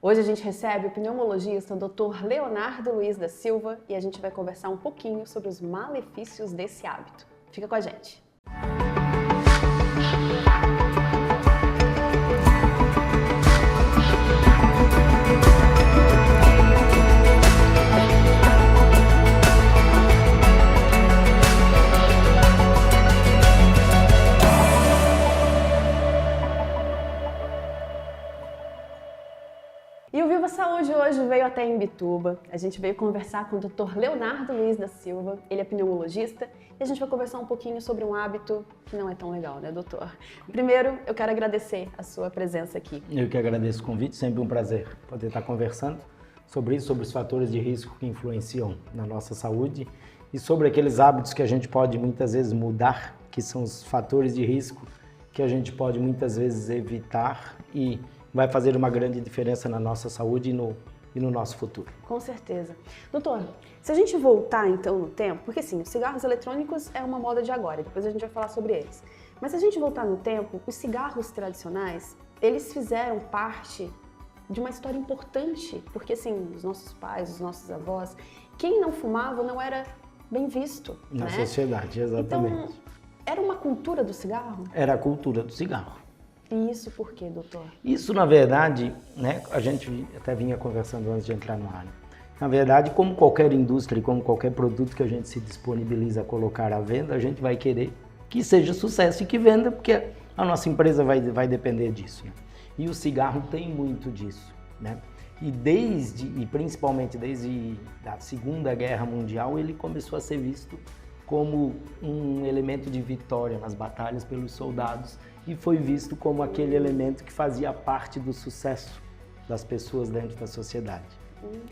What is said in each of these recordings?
Hoje a gente recebe o pneumologista Dr. Leonardo Luiz da Silva e a gente vai conversar um pouquinho sobre os malefícios desse hábito. Fica com a gente! E o Viva Saúde hoje veio até Imbituba. A gente veio conversar com o Dr. Leonardo Luiz da Silva. Ele é pneumologista e a gente vai conversar um pouquinho sobre um hábito que não é tão legal, né, doutor? Primeiro, eu quero agradecer a sua presença aqui. Eu que agradeço o convite, sempre um prazer poder estar conversando sobre isso, sobre os fatores de risco que influenciam na nossa saúde e sobre aqueles hábitos que a gente pode muitas vezes mudar, que são os fatores de risco que a gente pode muitas vezes evitar e vai fazer uma grande diferença na nossa saúde e no nosso futuro. Com certeza. Doutor, se a gente voltar então no tempo, porque assim, os cigarros eletrônicos é uma moda de agora, depois a gente vai falar sobre eles. Mas se a gente voltar no tempo, os cigarros tradicionais, eles fizeram parte de uma história importante, porque assim, os nossos pais, os nossos avós, quem não fumava não era bem visto, na né? sociedade, exatamente. Então, era uma cultura do cigarro? Era a cultura do cigarro. E isso por quê, doutor? Isso, na verdade, né, a gente até vinha conversando antes de entrar no ar. Na verdade, como qualquer indústria, como qualquer produto que a gente se disponibiliza a colocar à venda, a gente vai querer que seja sucesso e que venda, porque a nossa empresa vai depender disso, né? E o cigarro tem muito disso, né? E principalmente desde a Segunda Guerra Mundial, ele começou a ser visto como um elemento de vitória nas batalhas pelos soldados e foi visto como aquele elemento que fazia parte do sucesso das pessoas dentro da sociedade.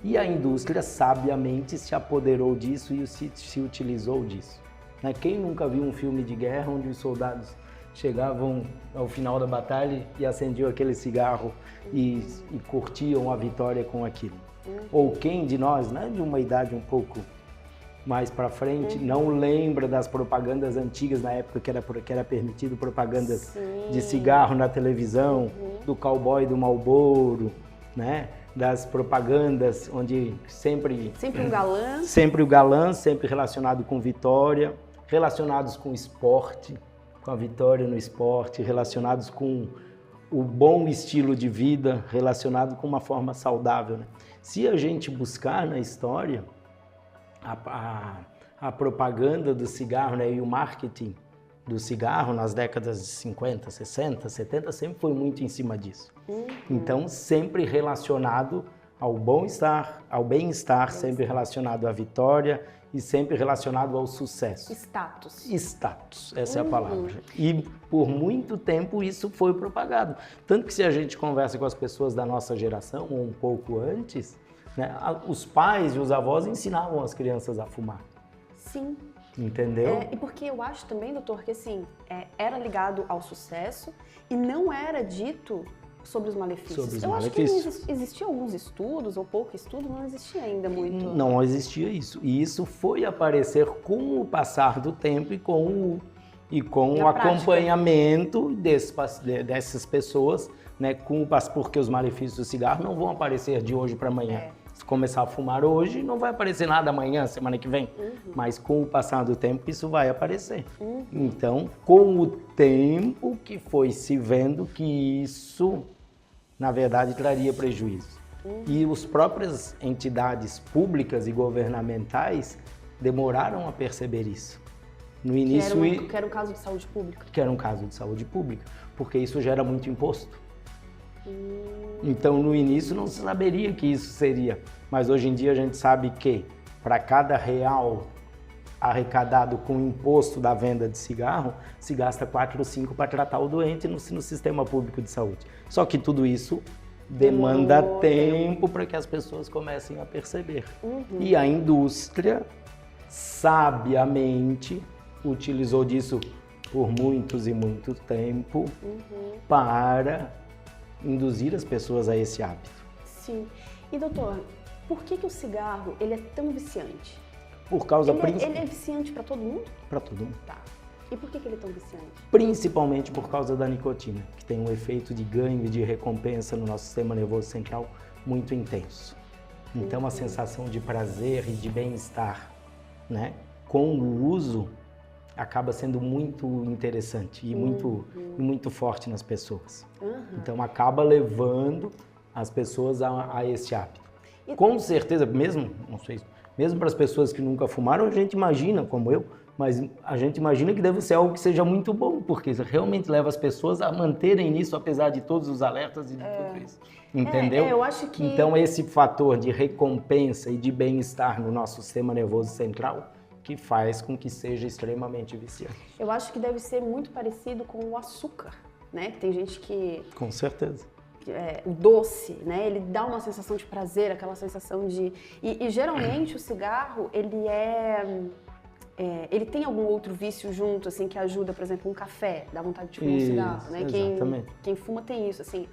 E a indústria sabiamente se apoderou disso e se utilizou disso. Né? Quem nunca viu um filme de guerra onde os soldados chegavam ao final da batalha e acendiam aquele cigarro e curtiam a vitória com aquilo? Ou quem de nós, né, de uma idade um pouco mais para frente, não lembra das propagandas antigas na época que era permitido propagandas de cigarro na televisão, do cowboy do Marlboro, né? Das propagandas onde sempre um galã, sempre o galã, sempre relacionado com vitória, relacionados com esporte, com a vitória no esporte, relacionados com o bom estilo de vida, relacionado com uma forma saudável, né? Se a gente buscar na história a propaganda do cigarro, né, e o marketing do cigarro nas décadas de 50, 60, 70 sempre foi muito em cima disso. Então, sempre relacionado ao bom-estar, ao bem-estar, sempre relacionado à vitória e sempre relacionado ao sucesso. Status. Status, essa é a palavra. E por muito tempo isso foi propagado. Tanto que se a gente conversa com as pessoas da nossa geração, ou um pouco antes, né, os pais e os avós ensinavam as crianças a fumar. Sim. Entendeu? E porque eu acho também, doutor, que assim, era ligado ao sucesso e não era dito sobre os malefícios. Sobre os eu malefícios. Acho que existiam alguns estudos, ou pouco estudo, não existia ainda muito. Não existia isso. E isso foi aparecer com o passar do tempo e com o acompanhamento dessas pessoas, né, porque os malefícios do cigarro não vão aparecer de hoje para amanhã. Se começar a fumar hoje, não vai aparecer nada amanhã, semana que vem. Mas com o passar do tempo, isso vai aparecer. Então, com o tempo que foi se vendo que isso, na verdade, traria prejuízo. E as próprias entidades públicas e governamentais demoraram a perceber isso. No início, que era um caso de saúde pública. Que era um caso de saúde pública, porque isso gera muito imposto. Então, no início, não se saberia que isso seria. Mas hoje em dia a gente sabe que para cada real arrecadado com o imposto da venda de cigarro, se gasta 4 ou 5 para tratar o doente no sistema público de saúde. Só que tudo isso demanda tempo para que as pessoas comecem a perceber. E a indústria, sabiamente, utilizou disso por muitos e muito tempo para induzir as pessoas a esse hábito. Sim. E doutor, por que o cigarro ele é tão viciante? Por causa Ele é viciante para todo mundo? Para todo mundo. Tá. E por que ele é tão viciante? Principalmente por causa da nicotina, que tem um efeito de ganho e de recompensa no nosso sistema nervoso central muito intenso. Então a sensação de prazer e de bem-estar, né, com o uso acaba sendo muito interessante e muito forte nas pessoas. Então acaba levando as pessoas a esse hábito. Com certeza, mesmo, não sei, mesmo para as pessoas que nunca fumaram, a gente imagina, como eu, mas a gente imagina que deve ser algo que seja muito bom, porque realmente leva as pessoas a manterem isso, apesar de todos os alertas e de tudo isso. Entendeu? Eu acho que... Então esse fator de recompensa e de bem-estar no nosso sistema nervoso central que faz com que seja extremamente viciante. Eu acho que deve ser muito parecido com o açúcar, né? Tem gente que... Com certeza. O doce, né? Ele dá uma sensação de prazer, aquela sensação de... E geralmente o cigarro, ele tem algum outro vício junto, assim, que ajuda, por exemplo, um café, dá vontade de fumar um cigarro, né? Quem fuma tem isso, assim.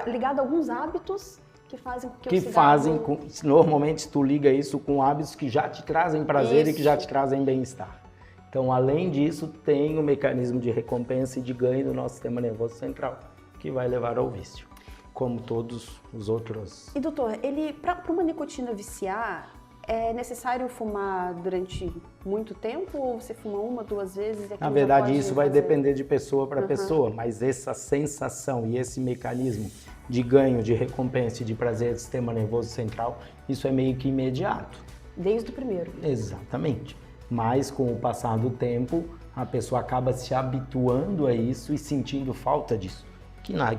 Ligado a alguns hábitos que fazem com que o cigarro... Normalmente tu liga isso com hábitos que já te trazem prazer e que já te trazem bem-estar. Então, além disso, tem o mecanismo de recompensa e de ganho do nosso sistema nervoso central, que vai levar ao vício, como todos os outros. E doutor, para uma nicotina viciar, é necessário fumar durante muito tempo ou você fuma uma, duas vezes? Na verdade, isso vai depender de pessoa para pessoa, mas essa sensação e esse mecanismo de ganho, de recompensa e de prazer do sistema nervoso central, isso é meio que imediato. Desde o primeiro. Exatamente. Mas com o passar do tempo, a pessoa acaba se habituando a isso e sentindo falta disso.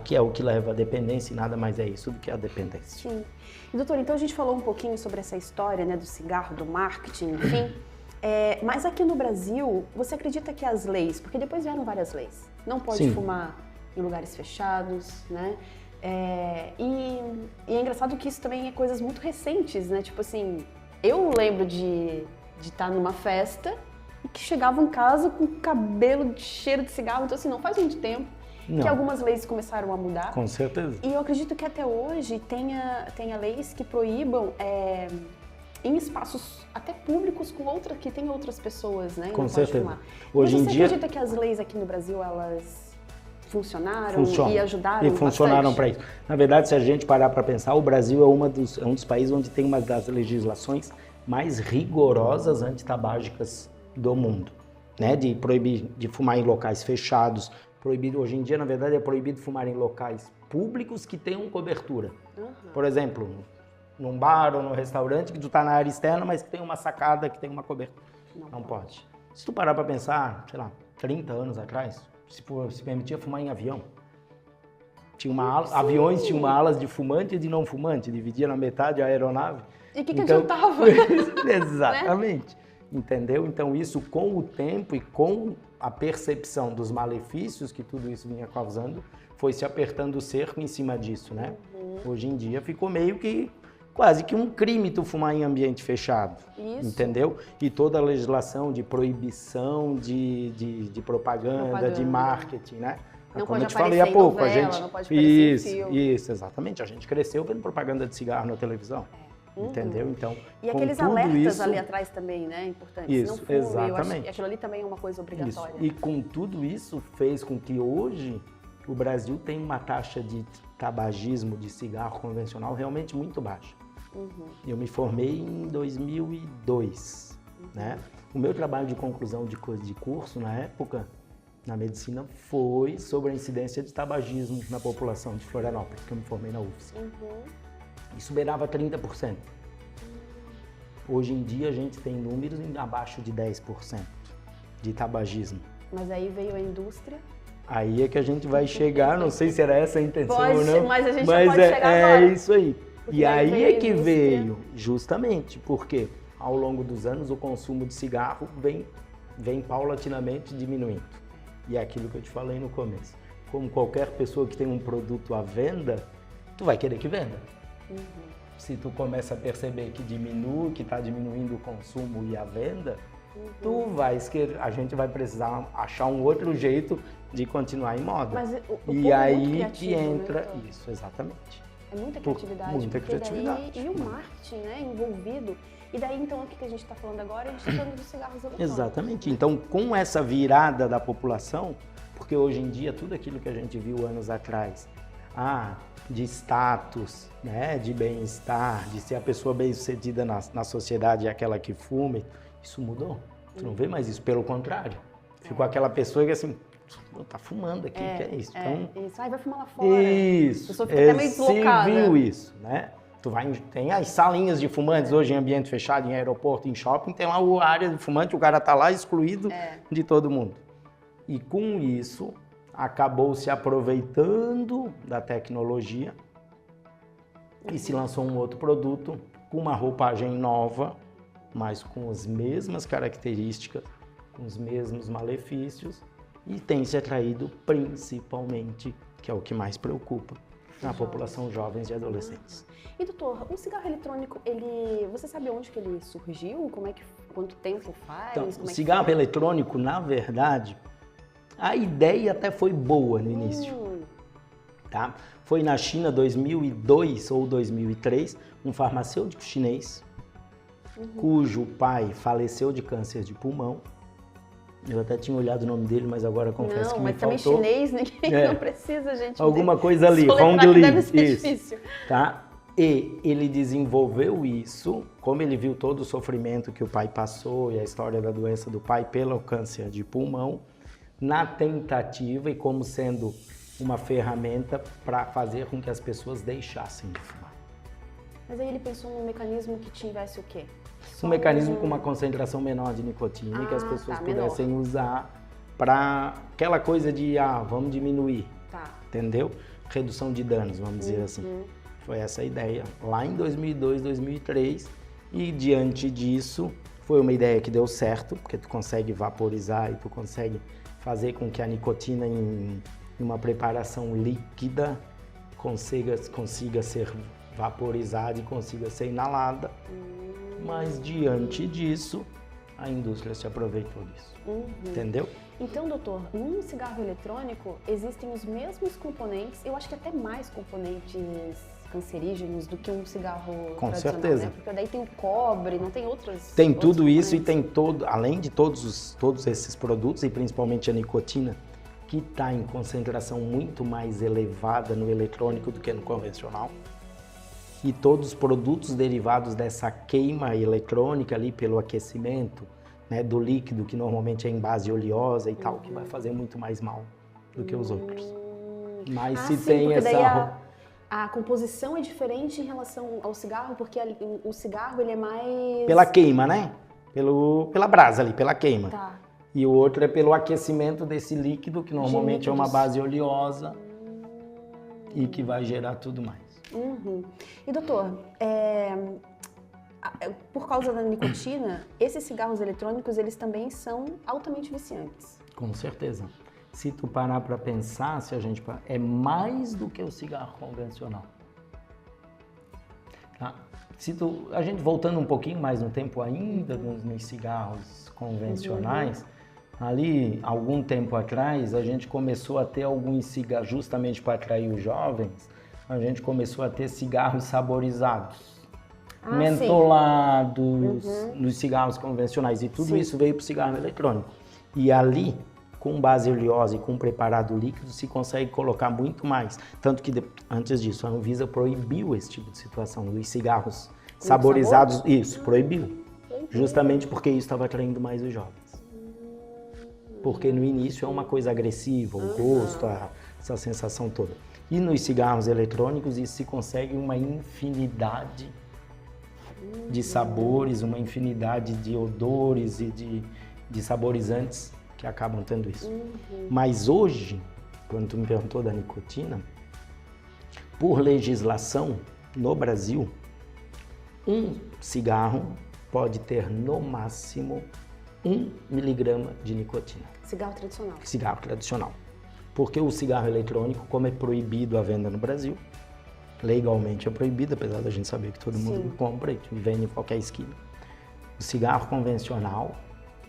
Que é o que leva à dependência e nada mais é isso do que a dependência. Sim. E, doutor, então a gente falou um pouquinho sobre essa história, né, do cigarro, do marketing, enfim. Mas aqui no Brasil, você acredita que as leis, porque depois vieram várias leis, não pode fumar em lugares fechados, né? E é engraçado que isso também é coisas muito recentes, né? Tipo assim, eu lembro de estar numa festa e que chegava em casa com cabelo de cheiro de cigarro, então assim, não faz muito tempo. Que algumas leis começaram a mudar. Com certeza. E eu acredito que até hoje tenha leis que proíbam em espaços até públicos que tem outras pessoas, né? Com certeza. Fumar. Hoje em dia... Você acredita que as leis aqui no Brasil, elas funcionaram e ajudaram e funcionaram para isso. Na verdade, se a gente parar para pensar, o Brasil é um dos países onde tem uma das legislações mais rigorosas antitabágicas do mundo, né? De proibir de fumar em locais fechados. Hoje em dia, na verdade, é proibido fumar em locais públicos que tenham cobertura. Por exemplo, num bar ou num restaurante que tu tá na área externa, mas que tem uma sacada, que tem uma cobertura. Não pode. Se tu parar para pensar, sei lá, 30 anos atrás, se permitia fumar em avião. Aviões tinham alas de fumante e de não fumante, dividia na metade a aeronave. E o que adiantava? Exatamente. Entendeu? Então isso com o tempo e com a percepção dos malefícios que tudo isso vinha causando, foi se apertando o cerco em cima disso, né? Hoje em dia ficou meio que quase que um crime tu fumar em ambiente fechado, entendeu? E toda a legislação de proibição de propaganda, de marketing, né? Não como pode eu te falei aparecer há pouco, novela, a gente não pode aparecer em filme. Isso, exatamente. A gente cresceu vendo propaganda de cigarro na televisão. Entendeu? Então, e aqueles alertas ali atrás também, né? Importantes. Isso, não fume, exatamente. Eu acho que aquilo ali também é uma coisa obrigatória. Isso. E com tudo isso fez com que hoje o Brasil tenha uma taxa de tabagismo de cigarro convencional realmente muito baixa. Eu me formei em 2002, né? O meu trabalho de conclusão de curso na época, na medicina, foi sobre a incidência de tabagismo na população de Florianópolis, que eu me formei na UFSC. Isso beirava 30%. Hoje em dia a gente tem números abaixo de 10% de tabagismo. Mas aí veio a indústria. Aí é que a gente vai chegar, não sei se era essa a intenção ou não. Mas a gente já pode chegar agora. É isso aí. E aí é que veio, justamente porque ao longo dos anos o consumo de cigarro vem paulatinamente diminuindo. E é aquilo que eu te falei no começo. Como qualquer pessoa que tem um produto à venda, tu vai querer que venda. Se tu começa a perceber que está diminuindo o consumo e a venda, a gente vai precisar achar um outro jeito de continuar em moda. Mas o e aí é que entra né? isso, exatamente. É muita criatividade. Muita criatividade. E o marketing, né, envolvido. E daí, então, o que a gente está falando agora? A gente está falando dos cigarros eletrônicos. Exatamente. Então, com essa virada da população, porque hoje em dia, tudo aquilo que a gente viu anos atrás, de status, né, de bem-estar, de ser a pessoa bem-sucedida na sociedade, aquela que fuma, isso mudou. Tu não vê mais isso, pelo contrário. Ficou aquela pessoa que assim, tá fumando aqui, que é isso? Então, isso. Vai fumar lá fora. Isso. A pessoa fica até meio deslocada. Você viu isso, né? Tem as salinhas de fumantes hoje em ambiente fechado, em aeroporto, em shopping, tem lá a área de fumante, o cara tá lá excluído de todo mundo. E com isso, acabou se aproveitando da tecnologia e se lançou um outro produto com uma roupagem nova, mas com as mesmas características, com os mesmos malefícios e tem se atraído principalmente, que é o que mais preocupa, na população jovens e adolescentes. E doutor, o cigarro eletrônico, você sabe onde que ele surgiu? Quanto tempo faz? Então, o cigarro eletrônico, na verdade, a ideia até foi boa no início. Tá? Foi na China 2002 ou 2003, um farmacêutico chinês, cujo pai faleceu de câncer de pulmão. Eu até tinha olhado o nome dele, mas agora confesso que me faltou. Não, mas também chinês, ninguém não precisa, gente. Alguma coisa ali, Hong Li. Deve ser difícil. Tá? E ele desenvolveu isso, como ele viu todo o sofrimento que o pai passou e a história da doença do pai pelo câncer de pulmão, na tentativa e como sendo uma ferramenta para fazer com que as pessoas deixassem de fumar. Mas aí ele pensou num mecanismo que tivesse o quê? Um mecanismo com uma concentração menor de nicotina que as pessoas pudessem usar para aquela coisa de, vamos diminuir, entendeu? Redução de danos, vamos dizer assim. Foi essa a ideia, lá em 2002, 2003, e diante disso, foi uma ideia que deu certo, porque tu consegue vaporizar e tu consegue fazer com que a nicotina em uma preparação líquida consiga ser vaporizada e consiga ser inalada. Mas diante disso, a indústria se aproveitou disso. Entendeu? Então, doutor, num cigarro eletrônico existem os mesmos componentes, eu acho que até mais componentes cancerígenos do que um cigarro com tradicional, certeza. Né? Porque daí tem o cobre, não tem outros. Tem tudo isso e tem além de todos esses produtos e principalmente a nicotina, que está em concentração muito mais elevada no eletrônico do que no convencional. E todos os produtos derivados dessa queima eletrônica ali pelo aquecimento, né, do líquido, que normalmente é em base oleosa e tal, que vai fazer muito mais mal do que os outros. Mas se tem essa... A composição é diferente em relação ao cigarro, porque o cigarro ele é mais... Pela queima, né? Pela brasa ali, pela queima. Tá. E o outro é pelo aquecimento desse líquido, que normalmente é uma base oleosa e que vai gerar tudo mais. E doutor, por causa da nicotina, esses cigarros eletrônicos, eles também são altamente viciantes. Com certeza. Se tu parar para pensar, é mais do que o cigarro convencional. Tá? A gente voltando um pouquinho mais no tempo ainda, nos cigarros convencionais, ali, algum tempo atrás, a gente começou a ter alguns cigarros, justamente para atrair os jovens, a gente começou a ter cigarros saborizados, mentolados, nos cigarros convencionais. E tudo isso veio para o cigarro eletrônico. E ali, com base oleosa e com preparado líquido, se consegue colocar muito mais. Tanto que, antes disso, a Anvisa proibiu esse tipo de situação, dos cigarros saborizados. Sabor? Isso, proibiu. Justamente porque isso estava atraindo mais os jovens. Porque no início é uma coisa agressiva, o gosto, essa sensação toda. E nos cigarros eletrônicos isso se consegue uma infinidade de sabores, uma infinidade de odores e de saborizantes que acabam tendo isso. Mas hoje, quando tu me perguntou da nicotina, por legislação no Brasil, um cigarro pode ter no máximo 1 miligrama de nicotina. Cigarro tradicional. Cigarro tradicional. Porque o cigarro eletrônico, como é proibido a venda no Brasil, legalmente é proibido, apesar da gente saber que todo mundo compra e vende em qualquer esquina. O cigarro convencional,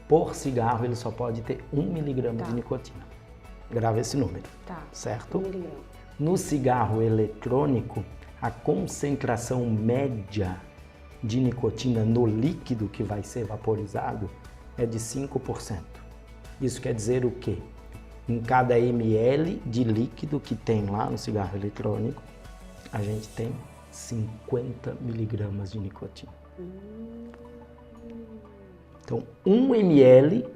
por cigarro, ele só pode ter 1 miligrama de nicotina. Grava esse número, certo? 1 miligrama. No cigarro eletrônico, a concentração média de nicotina no líquido que vai ser vaporizado é de 5%. Isso quer dizer o quê? em cada ml de líquido que tem lá no cigarro eletrônico, a gente tem 50 miligramas de nicotina. Então, 1 ml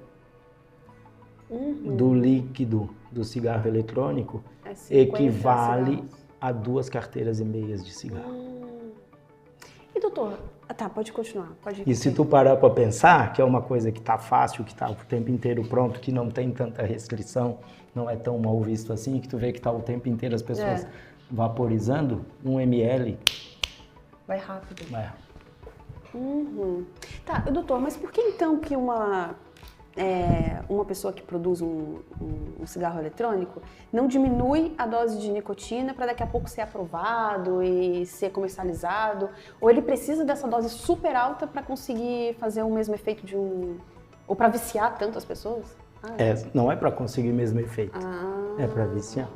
do líquido do cigarro eletrônico equivale a 2 carteiras e meias de cigarro. E doutor, tá, pode continuar. E se tu parar para pensar, que é uma coisa que tá fácil, que tá o tempo inteiro pronto, que não tem tanta restrição, não é tão mal visto assim, que tu vê que tá o tempo inteiro as pessoas vaporizando, 1 ml... Vai rápido. Vai rápido. Tá, doutor, mas por que então que uma pessoa que produz um cigarro eletrônico não diminui a dose de nicotina para daqui a pouco ser aprovado e ser comercializado? Ou ele precisa dessa dose super alta para conseguir fazer o mesmo efeito de um... ou para viciar tanto as pessoas? Não é para conseguir o mesmo efeito, é para viciar.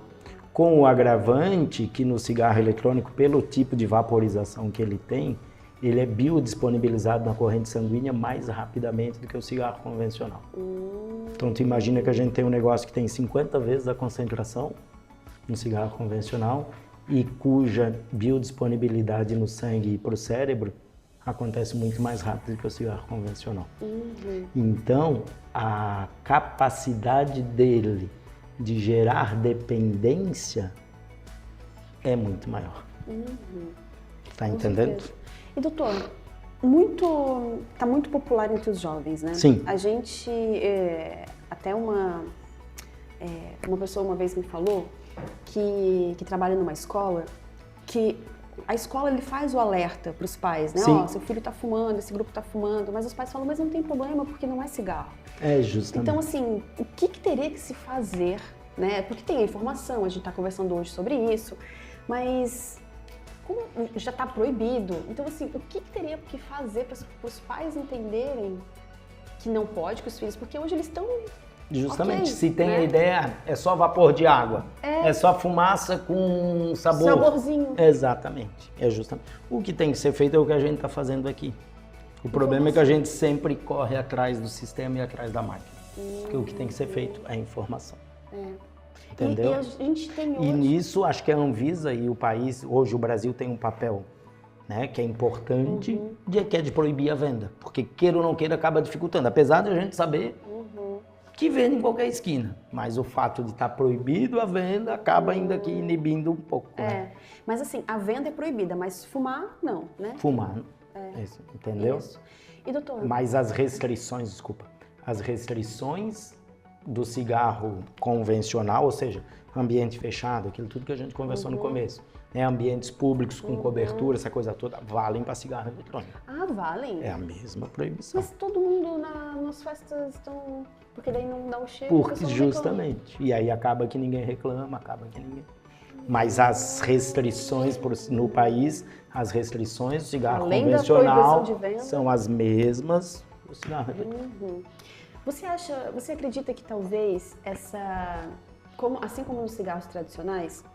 Com o agravante que no cigarro eletrônico, pelo tipo de vaporização que ele tem, ele é biodisponibilizado na corrente sanguínea mais rapidamente do que o cigarro convencional. Então, tu imagina que a gente tem um negócio que tem 50 vezes a concentração no cigarro convencional e cuja biodisponibilidade no sangue e para o cérebro acontece muito mais rápido do que o cigarro convencional. Então, a capacidade dele de gerar dependência é muito maior. Tá entendendo? E doutor, tá muito popular entre os jovens, né? Sim. A gente, até uma pessoa uma vez me falou que trabalha numa escola, que a escola ele faz o alerta para os pais, né? Ó, seu filho tá fumando, esse grupo tá fumando, mas os pais falam, mas não tem problema porque não é cigarro. Justamente. Então, assim, o que teria que se fazer, né? Porque tem a informação, a gente tá conversando hoje sobre isso, mas... como já está proibido, então assim, o que teria que fazer para os pais entenderem que não pode com os filhos? Porque hoje eles estão... Justamente, okay, se tem né? a ideia, é só vapor de água, é só fumaça com sabor. Saborzinho. Exatamente, justamente. O que tem que ser feito é o que a gente está fazendo aqui. O problema é que a gente sempre corre atrás do sistema e atrás da máquina. Porque o que tem que ser feito é informação. Entendeu? E a gente tem hoje... E nisso, acho que a Anvisa e o país, hoje o Brasil tem um papel, né, que é importante, que é de proibir a venda. Porque queira ou não queira, acaba dificultando. Apesar de a gente saber que vende em qualquer esquina. Mas o fato de estar proibido a venda acaba ainda que inibindo um pouco. Né? Mas assim, a venda é proibida, mas fumar, não, né? Fumar, entendeu? Isso. E doutor... Mas as restrições do cigarro convencional, ou seja, ambiente fechado, aquilo tudo que a gente conversou no começo, né? Ambientes públicos com cobertura, essa coisa toda, valem para cigarro eletrônico. Valem? É a mesma proibição. Mas todo mundo nas festas estão... Porque daí não dá o cheiro. Porque justamente. E aí acaba que ninguém reclama, Mas as restrições no país, as restrições do cigarro além convencional da proibição de venda, são as mesmas do cigarro eletrônico. Você acredita que talvez assim como nos cigarros tradicionais,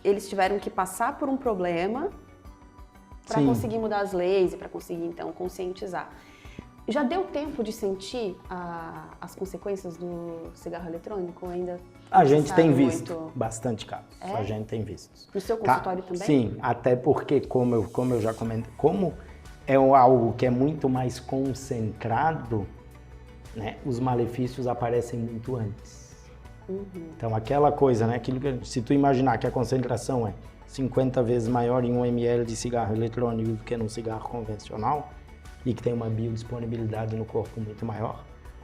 eles tiveram que passar por um problema para conseguir mudar as leis e para conseguir então conscientizar? Já deu tempo de sentir as consequências do cigarro eletrônico? Ainda a gente tem visto bastante casos. A gente tem visto. No seu consultório também? Sim, até porque, como eu já comentei, como é algo que é muito mais concentrado, né, os malefícios aparecem muito antes. Então, aquela coisa, né, se tu imaginar que a concentração é 50 vezes maior em 1 ml de cigarro eletrônico do que num cigarro convencional, e que tem uma biodisponibilidade no corpo muito maior,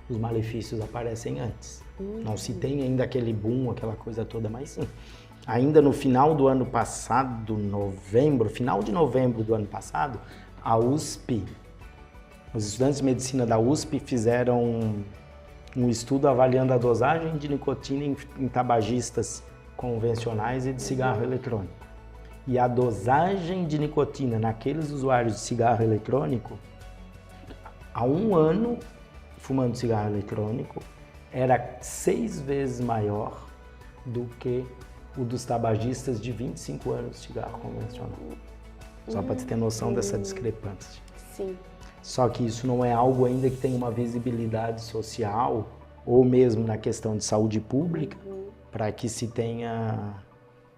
os malefícios aparecem antes. Não se tem ainda aquele boom, aquela coisa toda, mas sim. Ainda no final do ano passado, final de novembro do ano passado, a USP, os estudantes de medicina da USP fizeram um estudo avaliando a dosagem de nicotina em tabagistas convencionais e de cigarro eletrônico. E a dosagem de nicotina naqueles usuários de cigarro eletrônico, há 1 ano, fumando cigarro eletrônico, era 6 vezes maior do que o dos tabagistas de 25 anos de cigarro convencional. Só para você ter noção dessa discrepância. Sim. Só que isso não é algo ainda que tem uma visibilidade social ou mesmo na questão de saúde pública, para que se tenha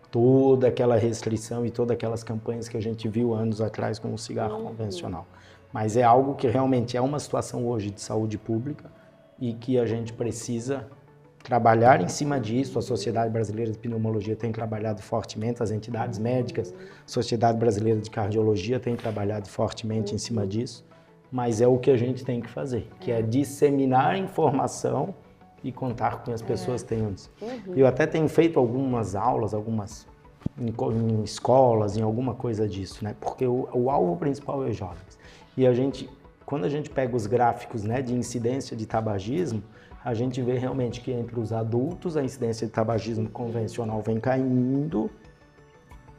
toda aquela restrição e todas aquelas campanhas que a gente viu anos atrás com o cigarro convencional. Mas é algo que realmente é uma situação hoje de saúde pública e que a gente precisa trabalhar em cima disso. A Sociedade Brasileira de Pneumologia tem trabalhado fortemente, as entidades médicas, a Sociedade Brasileira de Cardiologia tem trabalhado fortemente em cima disso, mas é o que a gente tem que fazer, que é disseminar informação e contar com as pessoas que tenham isso. Eu até tenho feito algumas aulas, em escolas, em alguma coisa disso, né? Porque o alvo principal é os jovens. E quando a gente pega os gráficos, né, de incidência de tabagismo, a gente vê realmente que entre os adultos a incidência de tabagismo convencional vem caindo,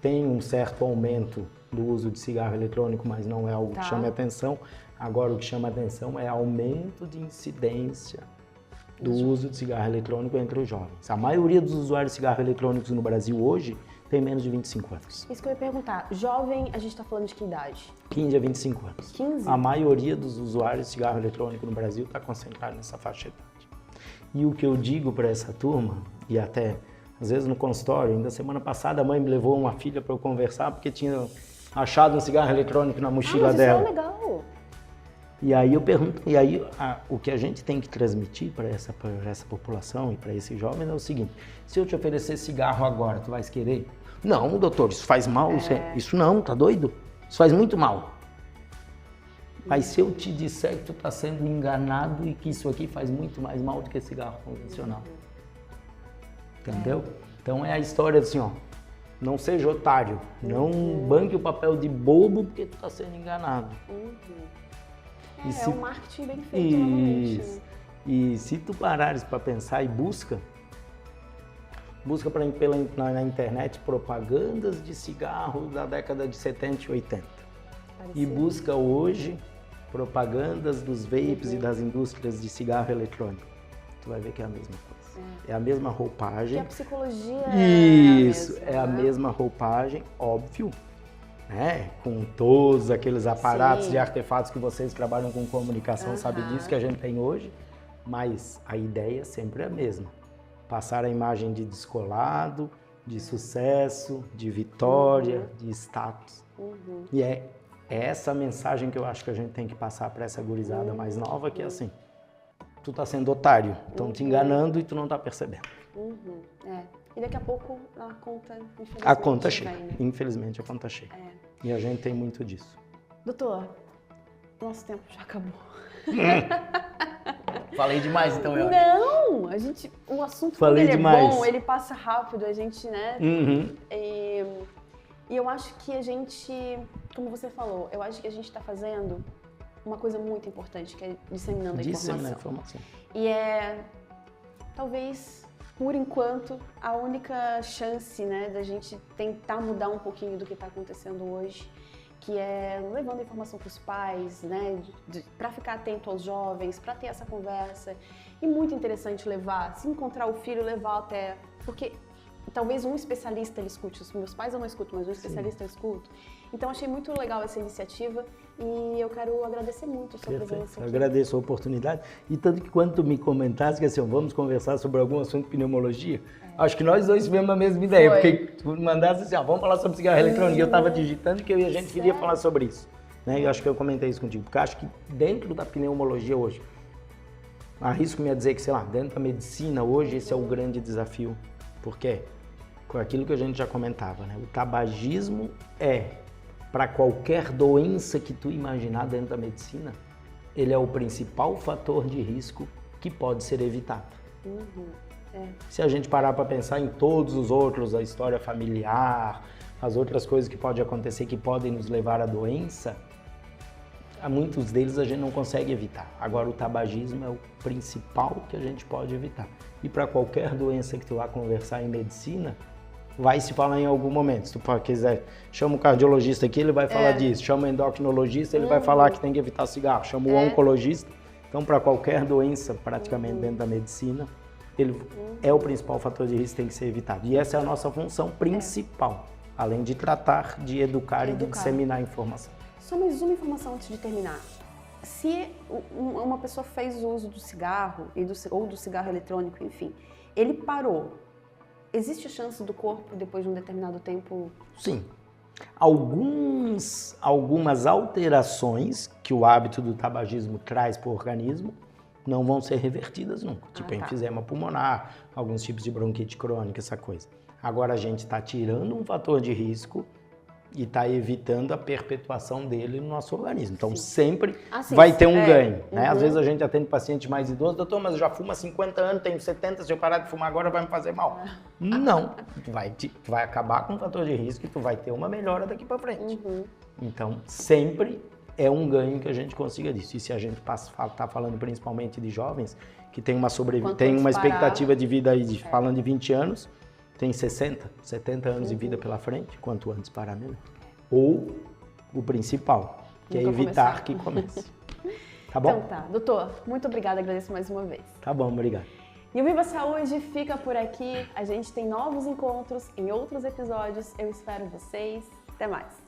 tem um certo aumento do uso de cigarro eletrônico, mas não é algo que chame atenção. Agora, o que chama atenção é aumento de incidência do uso de cigarro eletrônico entre os jovens. A maioria dos usuários de cigarro eletrônicos no Brasil hoje tem menos de 25 anos. Isso que eu ia perguntar. Jovem, a gente está falando de que idade? 15 a 25 anos. 15? A maioria dos usuários de cigarro eletrônico no Brasil está concentrado nessa faixa etária. E o que eu digo para essa turma, e até às vezes no consultório, ainda semana passada a mãe me levou uma filha para eu conversar porque tinha achado um cigarro eletrônico na mochila dela. Isso é legal. E aí eu pergunto, o que a gente tem que transmitir para essa população e para esse jovem é o seguinte: se eu te oferecer cigarro agora, tu vais querer? Não, doutor, isso faz mal, isso não, tá doido? Isso faz muito mal. Mas se eu te disser que tu está sendo enganado e que isso aqui faz muito mais mal do que cigarro convencional. Entendeu? Então é a história assim, ó. Não seja otário. Não banque o papel de bobo porque tu está sendo enganado. É um marketing bem feito, novamente. Né? E se tu parares para pensar e busca na internet propagandas de cigarro da década de 70 e 80. E busca hoje propagandas dos vapes e das indústrias de cigarro eletrônico. Tu vai ver que é a mesma coisa. É a mesma roupagem. E a psicologia é a mesma roupagem, óbvio, né? Com todos aqueles aparatos de artefatos que vocês que trabalham com comunicação sabem disso que a gente tem hoje, mas a ideia sempre é a mesma. Passar a imagem de descolado, de sucesso, de vitória, de status. E é essa mensagem que eu acho que a gente tem que passar para essa gurizada mais nova, que é assim: tu tá sendo otário, estão te enganando e tu não tá percebendo. E daqui a pouco a conta, infelizmente, a conta chega. Né? Infelizmente a conta chega. E a gente tem muito disso. Doutor, nosso tempo já acabou. Falei demais, então eu Não! O assunto, quando ele é bom, ele passa rápido, a gente, né? E eu acho que a gente, como você falou, eu acho que a gente está fazendo uma coisa muito importante, que é disseminando a informação. E é, talvez, por enquanto, a única chance, né, da gente tentar mudar um pouquinho do que está acontecendo hoje, que é levando informação para os pais, né, para ficar atento aos jovens, para ter essa conversa. E muito interessante se encontrar o filho, levar até... Porque talvez um especialista ele escute, os meus pais eu não escuto, mas um especialista eu escuto. Então achei muito legal essa iniciativa e eu quero agradecer muito a sua presença aqui. Eu agradeço a oportunidade e tanto que quando tu me comentaste que assim, vamos conversar sobre algum assunto de pneumologia, acho que nós dois tivemos a mesma ideia, porque tu mandaste assim, vamos falar sobre cigarro eletrônico, eu estava digitando que eu e a gente queria falar sobre isso. Né? Eu acho que eu comentei isso contigo, porque acho que dentro da pneumologia hoje, arrisco-me a dizer que, sei lá, dentro da medicina hoje esse é o grande desafio, porque com aquilo que a gente já comentava, né? O tabagismo para qualquer doença que tu imaginar dentro da medicina, ele é o principal fator de risco que pode ser evitado. Se a gente parar para pensar em todos os outros, a história familiar, as outras coisas que podem acontecer que podem nos levar à doença, muitos deles a gente não consegue evitar. Agora o tabagismo é o principal que a gente pode evitar. E para qualquer doença que tu vá conversar em medicina, vai se falar em algum momento. Se tu quiser, chama o cardiologista aqui, ele vai falar disso. Chama o endocrinologista, ele vai falar que tem que evitar cigarro. Chama o oncologista. Então, para qualquer doença, praticamente dentro da medicina, ele é o principal fator de risco que tem que ser evitado. E essa é a nossa função principal, além de tratar, de educar e de disseminar a informação. Só mais uma informação antes de terminar. se uma pessoa fez uso do cigarro ou do cigarro eletrônico, enfim, ele parou, existe chance do corpo, depois de um determinado tempo? Sim. Algumas alterações que o hábito do tabagismo traz para o organismo não vão ser revertidas nunca. Tipo enfisema pulmonar, alguns tipos de bronquite crônica, essa coisa. Agora a gente está tirando um fator de risco e está evitando a perpetuação dele no nosso organismo. Então sempre vai ter um ganho. Né? Às vezes a gente atende paciente mais idoso, doutor, mas eu já fumo há 50 anos, tenho 70, se eu parar de fumar agora vai me fazer mal. Não, tu vai acabar com o fator de risco e tu vai ter uma melhora daqui para frente. Então sempre é um ganho que a gente consiga disso. E se a gente está falando principalmente de jovens, que tem uma expectativa de vida aí, falando de 20 anos, tem 60, 70 anos de vida pela frente, quanto antes parar melhor. Ou o principal, que é evitar que comece. Tá bom? Então tá. Doutor, muito obrigada, agradeço mais uma vez. Tá bom, obrigado. E o Viva Saúde fica por aqui. A gente tem novos encontros em outros episódios. Eu espero vocês. Até mais.